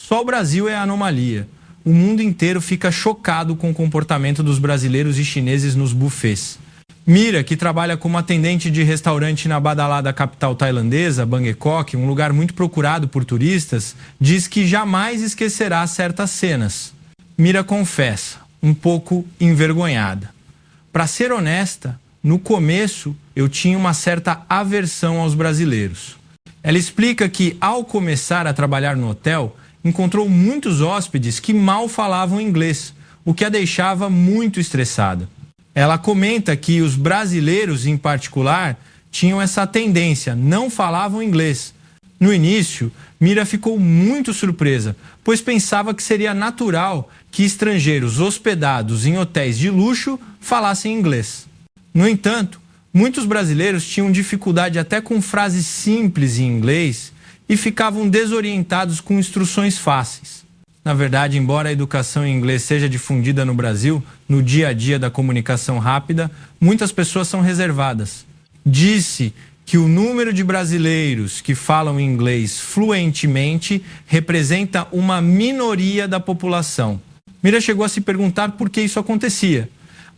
Só o Brasil é a anomalia. O mundo inteiro fica chocado com o comportamento dos brasileiros e chineses nos buffets. Mira, que trabalha como atendente de restaurante na badalada capital tailandesa, Bangkok, um lugar muito procurado por turistas, diz que jamais esquecerá certas cenas. Mira confessa, um pouco envergonhada. Para ser honesta, no começo eu tinha uma certa aversão aos brasileiros. Ela explica que, ao começar a trabalhar no hotel, encontrou muitos hóspedes que mal falavam inglês, o que a deixava muito estressada. Ela comenta que os brasileiros, em particular, tinham essa tendência, não falavam inglês. No início, Mira ficou muito surpresa, pois pensava que seria natural que estrangeiros hospedados em hotéis de luxo falassem inglês. No entanto, muitos brasileiros tinham dificuldade até com frases simples em inglês e ficavam desorientados com instruções fáceis. Na verdade, embora a educação em inglês seja difundida no Brasil, no dia a dia da comunicação rápida, muitas pessoas são reservadas. Disse que o número de brasileiros que falam inglês fluentemente representa uma minoria da população. Mira chegou a se perguntar por que isso acontecia,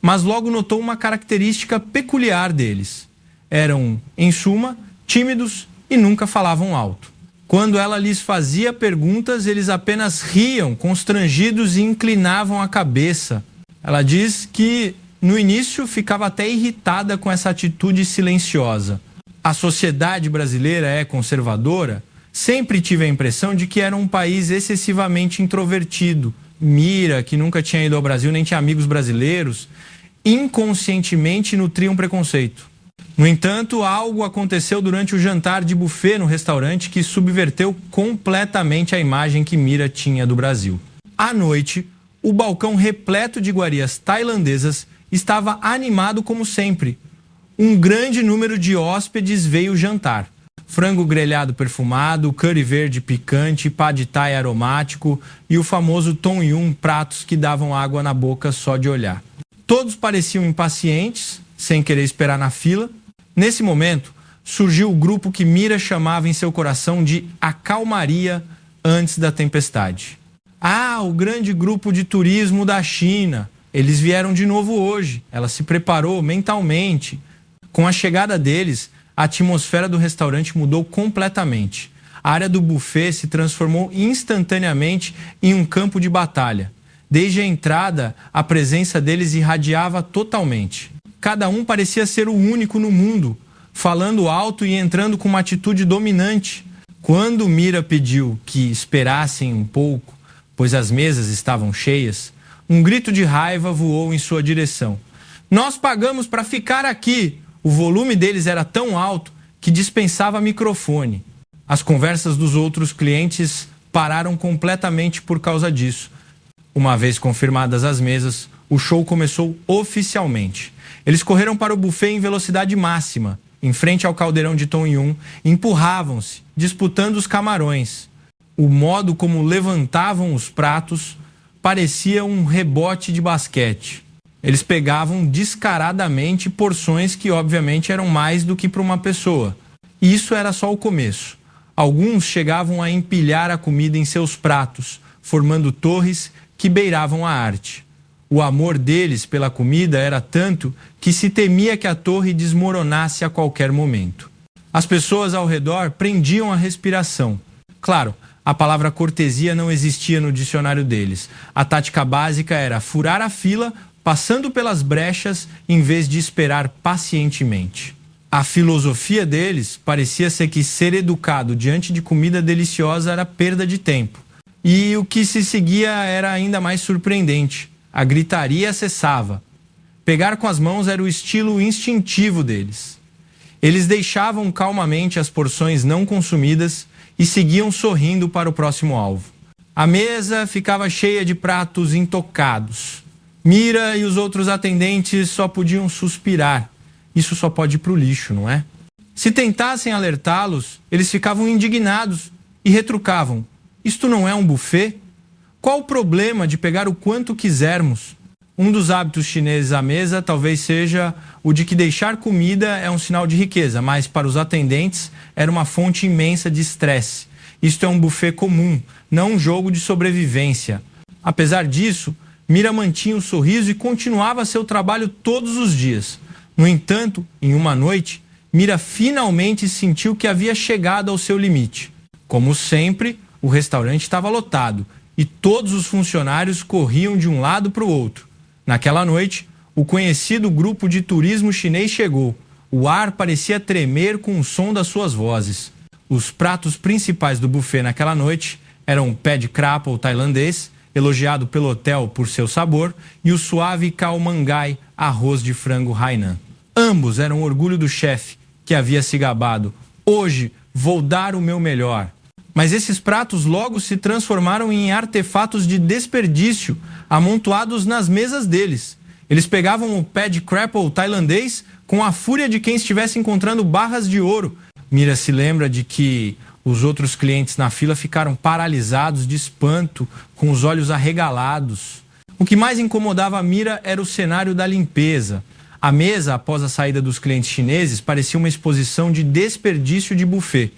mas logo notou uma característica peculiar deles. Eram, em suma, tímidos e nunca falavam alto. Quando ela lhes fazia perguntas, eles apenas riam, constrangidos e inclinavam a cabeça. Ela diz que, no início, ficava até irritada com essa atitude silenciosa. A sociedade brasileira é conservadora? Sempre tive a impressão de que era um país excessivamente introvertido. Mira, que nunca tinha ido ao Brasil nem tinha amigos brasileiros, inconscientemente nutria um preconceito. No entanto, algo aconteceu durante o jantar de buffet no restaurante que subverteu completamente a imagem que Mira tinha do Brasil. À noite, o balcão repleto de iguarias tailandesas estava animado como sempre. Um grande número de hóspedes veio jantar. Frango grelhado perfumado, curry verde picante, pad thai aromático e o famoso tom yum, pratos que davam água na boca só de olhar. Todos pareciam impacientes, sem querer esperar na fila. Nesse momento, surgiu o grupo que Mira chamava em seu coração de a calmaria antes da tempestade. Ah, o grande grupo de turismo da China. Eles vieram de novo hoje. Ela se preparou mentalmente. Com a chegada deles, a atmosfera do restaurante mudou completamente. A área do buffet se transformou instantaneamente em um campo de batalha. Desde a entrada, a presença deles irradiava totalmente. Cada um parecia ser o único no mundo, falando alto e entrando com uma atitude dominante. Quando Mira pediu que esperassem um pouco, pois as mesas estavam cheias, um grito de raiva voou em sua direção. Nós pagamos para ficar aqui! O volume deles era tão alto que dispensava microfone. As conversas dos outros clientes pararam completamente por causa disso. Uma vez confirmadas as mesas, o show começou oficialmente. Eles correram para o buffet em velocidade máxima, em frente ao caldeirão de tom yum, empurravam-se, disputando os camarões. O modo como levantavam os pratos parecia um rebote de basquete. Eles pegavam descaradamente porções que obviamente eram mais do que para uma pessoa. E isso era só o começo. Alguns chegavam a empilhar a comida em seus pratos, formando torres que beiravam a arte. O amor deles pela comida era tanto que se temia que a torre desmoronasse a qualquer momento. As pessoas ao redor prendiam a respiração. Claro, a palavra cortesia não existia no dicionário deles. A tática básica era furar a fila, passando pelas brechas, em vez de esperar pacientemente. A filosofia deles parecia ser que ser educado diante de comida deliciosa era perda de tempo. E o que se seguia era ainda mais surpreendente. A gritaria cessava. Pegar com as mãos era o estilo instintivo deles. Eles deixavam calmamente as porções não consumidas e seguiam sorrindo para o próximo alvo. A mesa ficava cheia de pratos intocados. Mira e os outros atendentes só podiam suspirar. Isso só pode ir para o lixo, não é? Se tentassem alertá-los, eles ficavam indignados e retrucavam. Isto não é um buffet? Qual o problema de pegar o quanto quisermos? Um dos hábitos chineses à mesa talvez seja o de que deixar comida é um sinal de riqueza, mas para os atendentes era uma fonte imensa de estresse. Isto é um buffet comum, não um jogo de sobrevivência. Apesar disso, Mira mantinha um sorriso e continuava seu trabalho todos os dias. No entanto, em uma noite, Mira finalmente sentiu que havia chegado ao seu limite. Como sempre, o restaurante estava lotado e todos os funcionários corriam de um lado para o outro. Naquela noite, o conhecido grupo de turismo chinês chegou. O ar parecia tremer com o som das suas vozes. Os pratos principais do buffet naquela noite eram o pad krapel tailandês, elogiado pelo hotel por seu sabor, e o suave khao mangai, arroz de frango Hainan. Ambos eram orgulho do chefe, que havia se gabado. Hoje vou dar o meu melhor. Mas esses pratos logo se transformaram em artefatos de desperdício, amontoados nas mesas deles. Eles pegavam o pad krapel tailandês com a fúria de quem estivesse encontrando barras de ouro. Mira se lembra de que os outros clientes na fila ficaram paralisados de espanto, com os olhos arregalados. O que mais incomodava a Mira era o cenário da limpeza. A mesa, após a saída dos clientes chineses, parecia uma exposição de desperdício de buffet.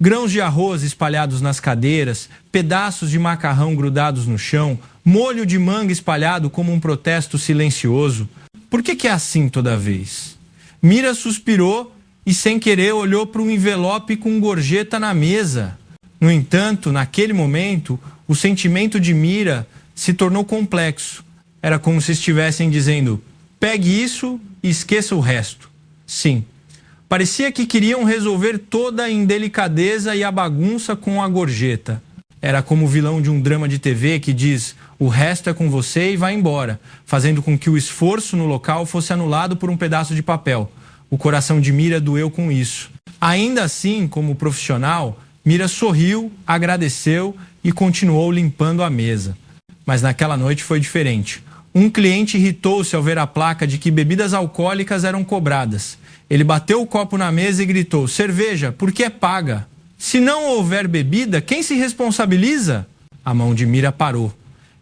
Grãos de arroz espalhados nas cadeiras, pedaços de macarrão grudados no chão, molho de manga espalhado como um protesto silencioso. Por que é assim toda vez? Mira suspirou e, sem querer, olhou para um envelope com gorjeta na mesa. No entanto, naquele momento, o sentimento de Mira se tornou complexo. Era como se estivessem dizendo: pegue isso e esqueça o resto. Sim. Parecia que queriam resolver toda a indelicadeza e a bagunça com a gorjeta. Era como o vilão de um drama de TV que diz: o resto é com você e vai embora, fazendo com que o esforço no local fosse anulado por um pedaço de papel. O coração de Mira doeu com isso. Ainda assim, como profissional, Mira sorriu, agradeceu e continuou limpando a mesa. Mas naquela noite foi diferente. Um cliente irritou-se ao ver a placa de que bebidas alcoólicas eram cobradas. Ele bateu o copo na mesa e gritou: cerveja, porque é paga. Se não houver bebida, quem se responsabiliza? A mão de Mira parou.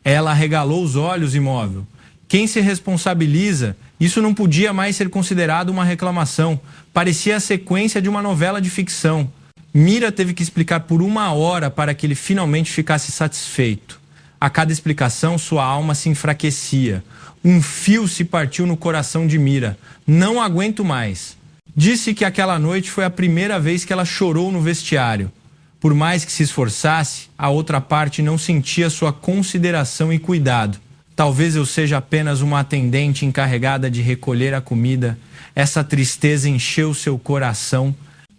Ela arregalou os olhos, imóvel. Quem se responsabiliza? Isso não podia mais ser considerado uma reclamação. Parecia a sequência de uma novela de ficção. Mira teve que explicar por 1 hora para que ele finalmente ficasse satisfeito. A cada explicação, sua alma se enfraquecia. Um fio se partiu no coração de Mira. Não aguento mais. Disse que aquela noite foi a primeira vez que ela chorou no vestiário. Por mais que se esforçasse, a outra parte não sentia sua consideração e cuidado. Talvez eu seja apenas uma atendente encarregada de recolher a comida. Essa tristeza encheu seu coração.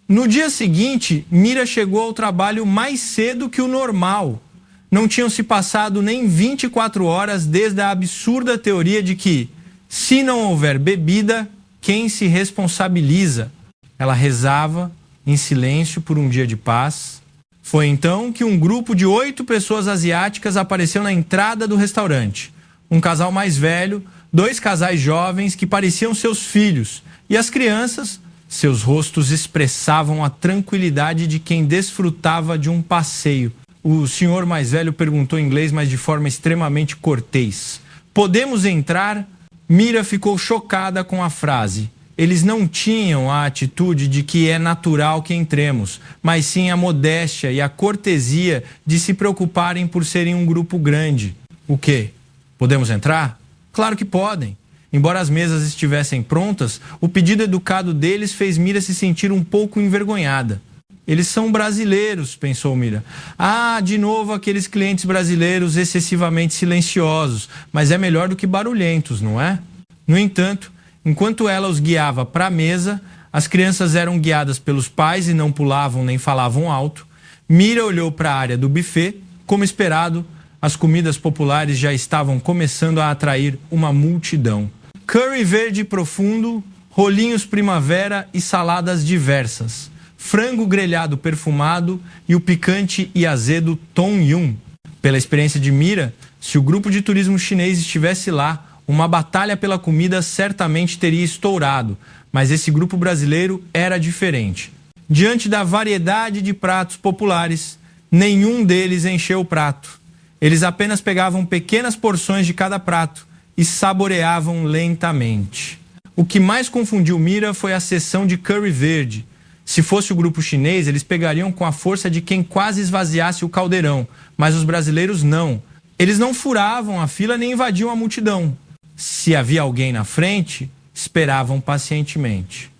No dia seguinte, Mira chegou ao trabalho mais cedo que o normal. Não tinham se passado nem 24 horas desde a absurda teoria de que, se não houver bebida, quem se responsabiliza? Ela rezava em silêncio por um dia de paz. Foi então que um grupo de 8 pessoas asiáticas apareceu na entrada do restaurante. Um casal mais velho, 2 casais jovens que pareciam seus filhos, e as crianças, seus rostos expressavam a tranquilidade de quem desfrutava de um passeio. O senhor mais velho perguntou em inglês, mas de forma extremamente cortês: podemos entrar? Mira ficou chocada com a frase. Eles não tinham a atitude de que é natural que entremos, mas sim a modéstia e a cortesia de se preocuparem por serem um grupo grande. O quê? Podemos entrar? Claro que podem. Embora as mesas estivessem prontas, o pedido educado deles fez Mira se sentir um pouco envergonhada. Eles são brasileiros, pensou Mira. Ah, de novo aqueles clientes brasileiros excessivamente silenciosos, mas é melhor do que barulhentos, não é? No entanto, enquanto ela os guiava para a mesa, as crianças eram guiadas pelos pais e não pulavam nem falavam alto. Mira olhou para a área do buffet. Como esperado, as comidas populares já estavam começando a atrair uma multidão. Curry verde profundo, rolinhos primavera e saladas diversas. Frango grelhado perfumado e o picante e azedo Tom Yum. Pela experiência de Mira, se o grupo de turismo chinês estivesse lá, uma batalha pela comida certamente teria estourado, mas esse grupo brasileiro era diferente. Diante da variedade de pratos populares, nenhum deles encheu o prato. Eles apenas pegavam pequenas porções de cada prato e saboreavam lentamente. O que mais confundiu Mira foi a seção de curry verde. Se fosse o grupo chinês, eles pegariam com a força de quem quase esvaziasse o caldeirão, mas os brasileiros não. Eles não furavam a fila nem invadiam a multidão. Se havia alguém na frente, esperavam pacientemente.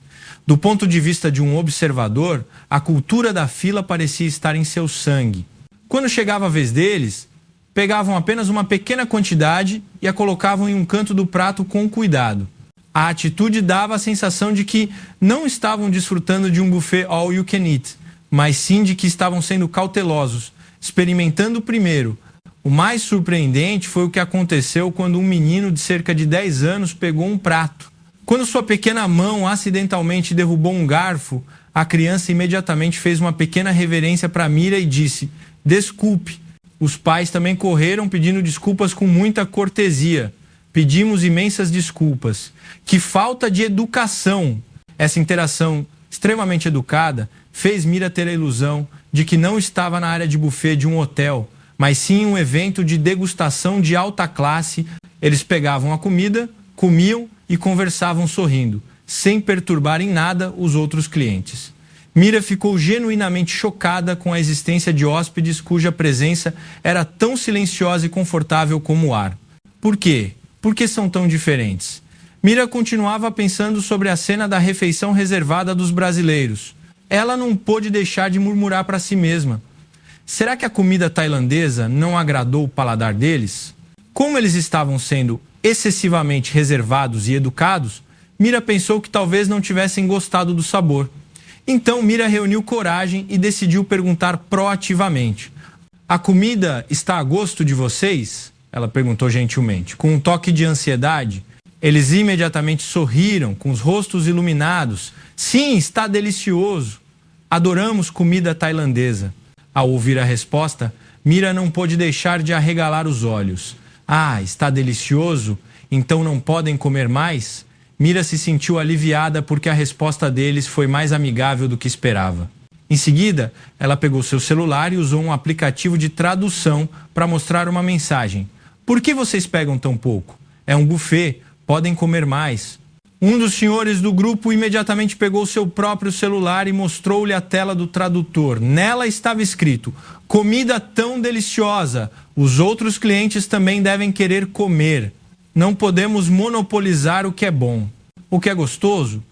Do ponto de vista de um observador, a cultura da fila parecia estar em seu sangue. Quando chegava a vez deles, pegavam apenas uma pequena quantidade e a colocavam em um canto do prato com cuidado. A atitude dava a sensação de que não estavam desfrutando de um buffet all you can eat, mas sim de que estavam sendo cautelosos, experimentando primeiro. O mais surpreendente foi o que aconteceu quando um menino de cerca de 10 anos pegou um prato. Quando sua pequena mão acidentalmente derrubou um garfo, a criança imediatamente fez uma pequena reverência para Mira e disse: "Desculpe." Os pais também correram pedindo desculpas com muita cortesia. "Pedimos imensas desculpas." Que falta de educação! Essa interação extremamente educada fez Mira ter a ilusão de que não estava na área de buffet de um hotel, mas sim um evento de degustação de alta classe. Eles pegavam a comida, comiam e conversavam sorrindo, sem perturbar em nada os outros clientes. Mira ficou genuinamente chocada com a existência de hóspedes cuja presença era tão silenciosa e confortável como o ar. Por quê? Por que são tão diferentes? Mira continuava pensando sobre a cena da refeição reservada dos brasileiros. Ela não pôde deixar de murmurar para si mesma: será que a comida tailandesa não agradou o paladar deles? Como eles estavam sendo excessivamente reservados e educados, Mira pensou que talvez não tivessem gostado do sabor. Então Mira reuniu coragem e decidiu perguntar proativamente: "A comida está a gosto de vocês?" Ela perguntou gentilmente, com um toque de ansiedade. Eles imediatamente sorriram, com os rostos iluminados. "Sim, está delicioso. Adoramos comida tailandesa." Ao ouvir a resposta, Mira não pôde deixar de arregalar os olhos. "Ah, está delicioso? Então não podem comer mais?" Mira se sentiu aliviada porque a resposta deles foi mais amigável do que esperava. Em seguida, ela pegou seu celular e usou um aplicativo de tradução para mostrar uma mensagem. "Por que vocês pegam tão pouco? É um buffet, podem comer mais." Um dos senhores do grupo imediatamente pegou seu próprio celular e mostrou-lhe a tela do tradutor. Nela estava escrito: "Comida tão deliciosa, os outros clientes também devem querer comer. Não podemos monopolizar o que é bom. O que é gostoso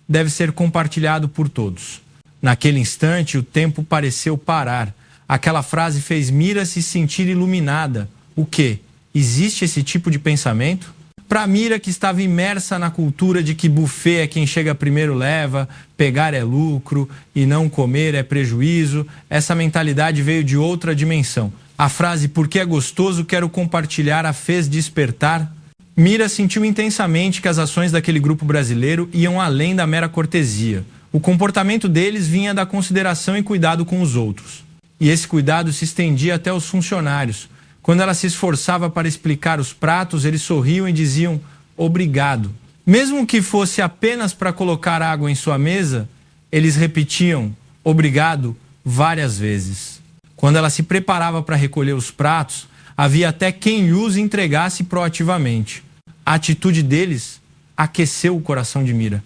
deve ser compartilhado por todos." Naquele instante, o tempo pareceu parar. Aquela frase fez Mira se sentir iluminada. O quê? Existe esse tipo de pensamento? Para Mira, que estava imersa na cultura de que buffet é quem chega primeiro leva, pegar é lucro e não comer é prejuízo, essa mentalidade veio de outra dimensão. A frase "porque é gostoso, quero compartilhar" a fez despertar. Mira sentiu intensamente que as ações daquele grupo brasileiro iam além da mera cortesia. O comportamento deles vinha da consideração e cuidado com os outros. E esse cuidado se estendia até os funcionários. Quando ela se esforçava para explicar os pratos, eles sorriam e diziam "obrigado." Mesmo que fosse apenas para colocar água em sua mesa, eles repetiam "obrigado" várias vezes. Quando ela se preparava para recolher os pratos, havia até quem os entregasse proativamente. A atitude deles aqueceu o coração de Mira.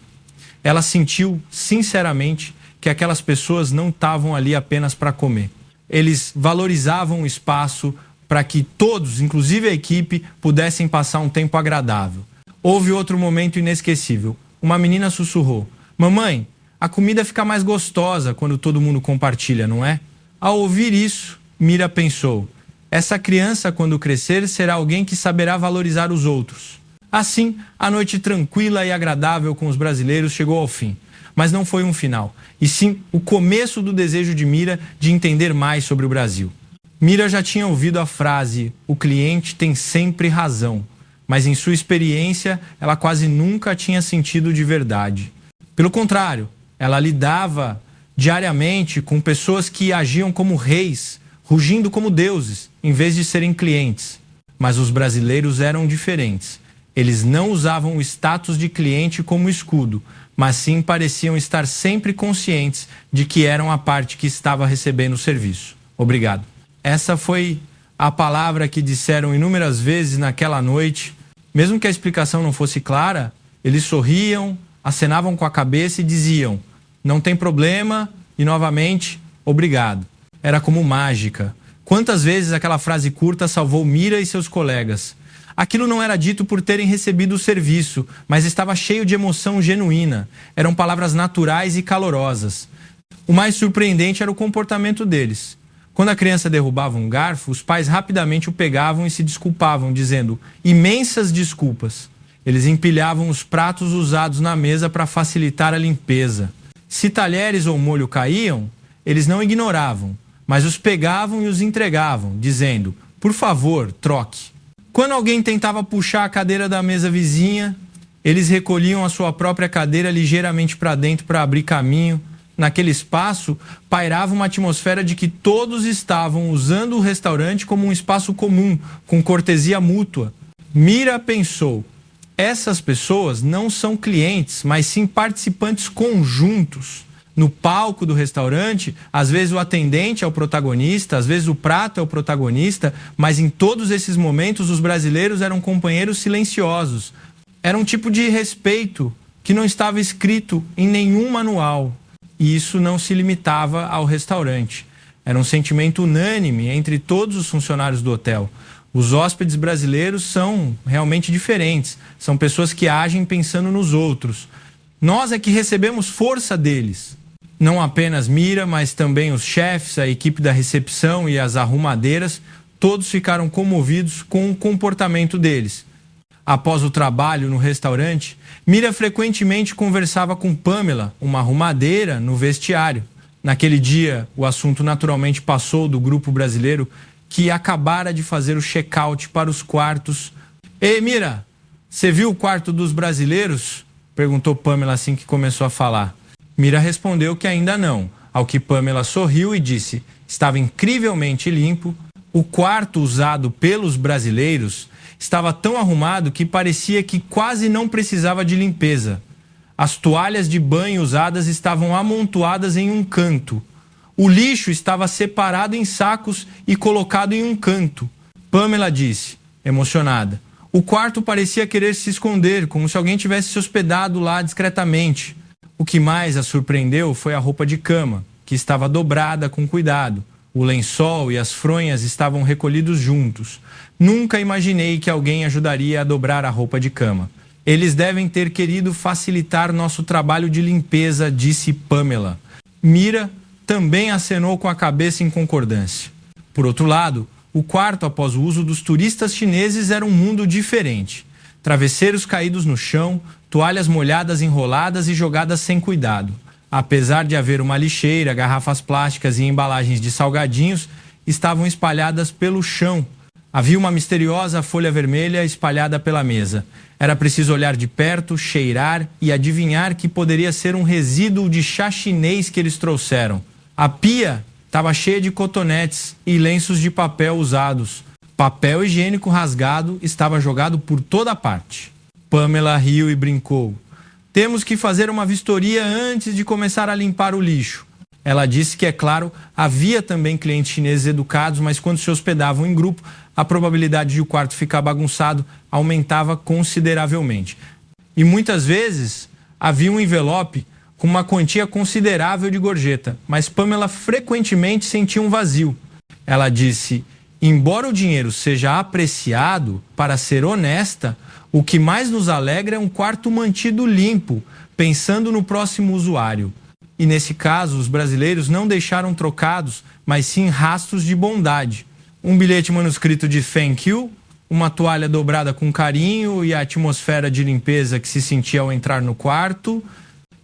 Ela sentiu, sinceramente, que aquelas pessoas não estavam ali apenas para comer. Eles valorizavam o espaço para que todos, inclusive a equipe, pudessem passar um tempo agradável. Houve outro momento inesquecível. Uma menina sussurrou: "Mamãe, a comida fica mais gostosa quando todo mundo compartilha, não é?" Ao ouvir isso, Mira pensou: essa criança, quando crescer, será alguém que saberá valorizar os outros. Assim, a noite tranquila e agradável com os brasileiros chegou ao fim. Mas não foi um final, e sim o começo do desejo de Mira de entender mais sobre o Brasil. Mira já tinha ouvido a frase "o cliente tem sempre razão", mas em sua experiência ela quase nunca tinha sentido de verdade. Pelo contrário, ela lidava diariamente com pessoas que agiam como reis, rugindo como deuses, em vez de serem clientes. Mas os brasileiros eram diferentes. Eles não usavam o status de cliente como escudo, mas sim pareciam estar sempre conscientes de que eram a parte que estava recebendo o serviço. Obrigado. Essa foi a palavra que disseram inúmeras vezes naquela noite. Mesmo que a explicação não fosse clara, eles sorriam, acenavam com a cabeça e diziam: não tem problema e, novamente, obrigado. Era como mágica. Quantas vezes aquela frase curta salvou Mira e seus colegas? Aquilo não era dito por terem recebido o serviço, mas estava cheio de emoção genuína. Eram palavras naturais e calorosas. O mais surpreendente era o comportamento deles. Quando a criança derrubava um garfo, os pais rapidamente o pegavam e se desculpavam, dizendo imensas desculpas. Eles empilhavam os pratos usados na mesa para facilitar a limpeza. Se talheres ou molho caíam, eles não ignoravam, mas os pegavam e os entregavam, dizendo, por favor, troque. Quando alguém tentava puxar a cadeira da mesa vizinha, eles recolhiam a sua própria cadeira ligeiramente para dentro para abrir caminho. Naquele espaço, pairava uma atmosfera de que todos estavam usando o restaurante como um espaço comum, com cortesia mútua. Mira pensou, essas pessoas não são clientes, mas sim participantes conjuntos. No palco do restaurante, às vezes o atendente é o protagonista, às vezes o prato é o protagonista, mas em todos esses momentos os brasileiros eram companheiros silenciosos. Era um tipo de respeito que não estava escrito em nenhum manual. E isso não se limitava ao restaurante. Era um sentimento unânime entre todos os funcionários do hotel. Os hóspedes brasileiros são realmente diferentes. São pessoas que agem pensando nos outros. Nós é que recebemos força deles. Não apenas Mira, mas também os chefes, a equipe da recepção e as arrumadeiras, todos ficaram comovidos com o comportamento deles. Após o trabalho no restaurante, Mira frequentemente conversava com Pamela, uma arrumadeira, no vestiário. Naquele dia, o assunto naturalmente passou do grupo brasileiro que acabara de fazer o check-out para os quartos. Ei, Mira, você viu o quarto dos brasileiros? Perguntou Pamela assim que começou a falar. Mira respondeu que ainda não, ao que Pamela sorriu e disse, estava incrivelmente limpo. O quarto usado pelos brasileiros estava tão arrumado que parecia que quase não precisava de limpeza. As toalhas de banho usadas estavam amontoadas em um canto. O lixo estava separado em sacos e colocado em um canto. Pamela disse, emocionada. O quarto parecia querer se esconder, como se alguém tivesse se hospedado lá discretamente. O que mais a surpreendeu foi a roupa de cama, que estava dobrada com cuidado. O lençol e as fronhas estavam recolhidos juntos. Nunca imaginei que alguém ajudaria a dobrar a roupa de cama. Eles devem ter querido facilitar nosso trabalho de limpeza, disse Pamela. Mira também acenou com a cabeça em concordância. Por outro lado, o quarto após o uso dos turistas chineses era um mundo diferente. Travesseiros caídos no chão, toalhas molhadas enroladas e jogadas sem cuidado. Apesar de haver uma lixeira, garrafas plásticas e embalagens de salgadinhos estavam espalhadas pelo chão. Havia uma misteriosa folha vermelha espalhada pela mesa. Era preciso olhar de perto, cheirar e adivinhar que poderia ser um resíduo de chá chinês que eles trouxeram. A pia estava cheia de cotonetes e lenços de papel usados. Papel higiênico rasgado estava jogado por toda parte. Pamela riu e brincou. Temos que fazer uma vistoria antes de começar a limpar o lixo. Ela disse que, é claro, havia também clientes chineses educados, mas quando se hospedavam em grupo, a probabilidade de o quarto ficar bagunçado aumentava consideravelmente. E muitas vezes havia um envelope com uma quantia considerável de gorjeta, mas Pamela frequentemente sentia um vazio. Ela disse, embora o dinheiro seja apreciado, para ser honesta, o que mais nos alegra é um quarto mantido limpo, pensando no próximo usuário. E nesse caso, os brasileiros não deixaram trocados, mas sim rastros de bondade. Um bilhete manuscrito de thank you, uma toalha dobrada com carinho e a atmosfera de limpeza que se sentia ao entrar no quarto.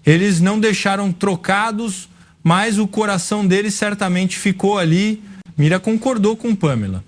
Eles não deixaram trocados, mas o coração deles certamente ficou ali. Mira concordou com Pamela.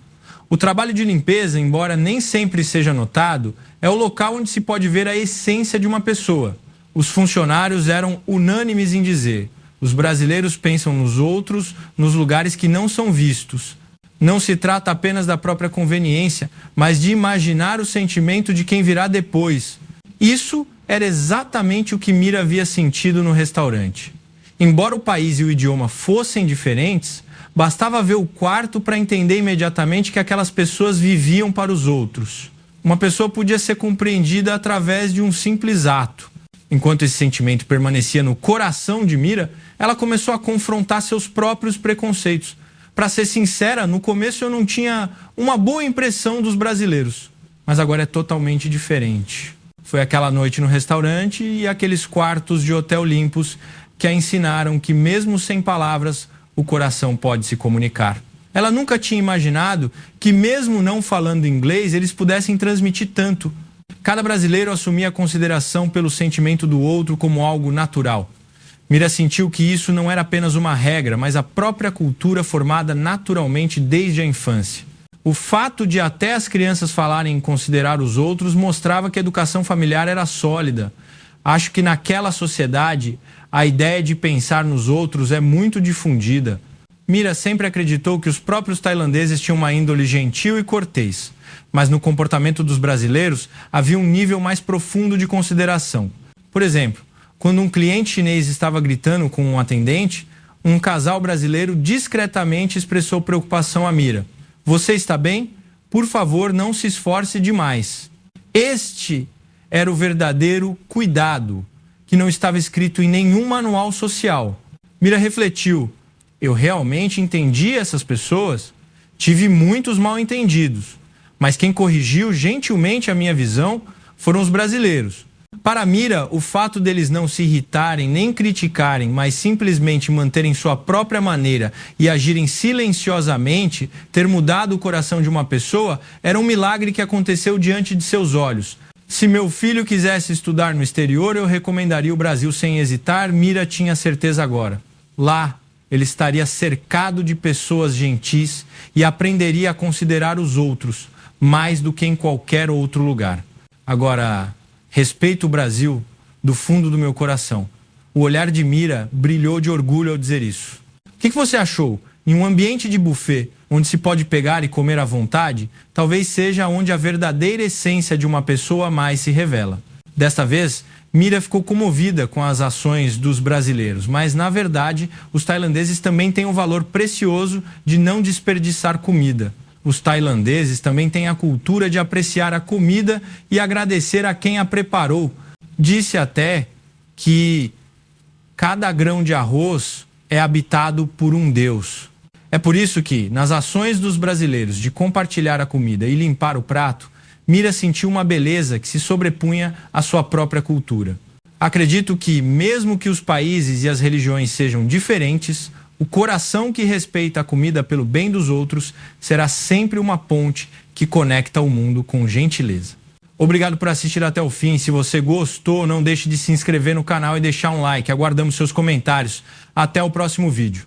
O trabalho de limpeza, embora nem sempre seja notado, é o local onde se pode ver a essência de uma pessoa. Os funcionários eram unânimes em dizer: os brasileiros pensam nos outros, nos lugares que não são vistos. Não se trata apenas da própria conveniência, mas de imaginar o sentimento de quem virá depois. Isso era exatamente o que Mira havia sentido no restaurante. Embora o país e o idioma fossem diferentes, bastava ver o quarto para entender imediatamente que aquelas pessoas viviam para os outros. Uma pessoa podia ser compreendida através de um simples ato. Enquanto esse sentimento permanecia no coração de Mira, ela começou a confrontar seus próprios preconceitos. Para ser sincera, no começo eu não tinha uma boa impressão dos brasileiros, mas agora é totalmente diferente. Foi aquela noite no restaurante e aqueles quartos de hotel limpos que a ensinaram que mesmo sem palavras, o coração pode se comunicar. Ela nunca tinha imaginado que mesmo não falando inglês, eles pudessem transmitir tanto. Cada brasileiro assumia a consideração pelo sentimento do outro como algo natural. Mira sentiu que isso não era apenas uma regra, mas a própria cultura formada naturalmente desde a infância. O fato de até as crianças falarem em considerar os outros mostrava que a educação familiar era sólida. Acho que naquela sociedade, a ideia de pensar nos outros é muito difundida. Mira sempre acreditou que os próprios tailandeses tinham uma índole gentil e cortês, mas no comportamento dos brasileiros havia um nível mais profundo de consideração. Por exemplo, quando um cliente chinês estava gritando com um atendente, um casal brasileiro discretamente expressou preocupação a Mira. Você está bem? Por favor, não se esforce demais. Este era o verdadeiro cuidado, que não estava escrito em nenhum manual social. Mira refletiu. Eu realmente entendi essas pessoas? Tive muitos mal-entendidos, mas quem corrigiu gentilmente a minha visão foram os brasileiros. Para Mira, o fato deles não se irritarem nem criticarem, mas simplesmente manterem sua própria maneira e agirem silenciosamente, ter mudado o coração de uma pessoa, era um milagre que aconteceu diante de seus olhos. Se meu filho quisesse estudar no exterior, eu recomendaria o Brasil sem hesitar, Mira tinha certeza agora. Lá, ele estaria cercado de pessoas gentis e aprenderia a considerar os outros mais do que em qualquer outro lugar. Agora, respeito o Brasil do fundo do meu coração. O olhar de Mira brilhou de orgulho ao dizer isso. O que você achou? Em um ambiente de buffet, onde se pode pegar e comer à vontade, talvez seja onde a verdadeira essência de uma pessoa mais se revela. Desta vez, Mira ficou comovida com as ações dos brasileiros, mas, na verdade, os tailandeses também têm o valor precioso de não desperdiçar comida. Os tailandeses também têm a cultura de apreciar a comida e agradecer a quem a preparou. Disse até que cada grão de arroz é habitado por um Deus. É por isso que, nas ações dos brasileiros de compartilhar a comida e limpar o prato, Mira sentiu uma beleza que se sobrepunha à sua própria cultura. Acredito que, mesmo que os países e as religiões sejam diferentes, o coração que respeita a comida pelo bem dos outros será sempre uma ponte que conecta o mundo com gentileza. Obrigado por assistir até o fim. Se você gostou, não deixe de se inscrever no canal e deixar um like. Aguardamos seus comentários. Até o próximo vídeo.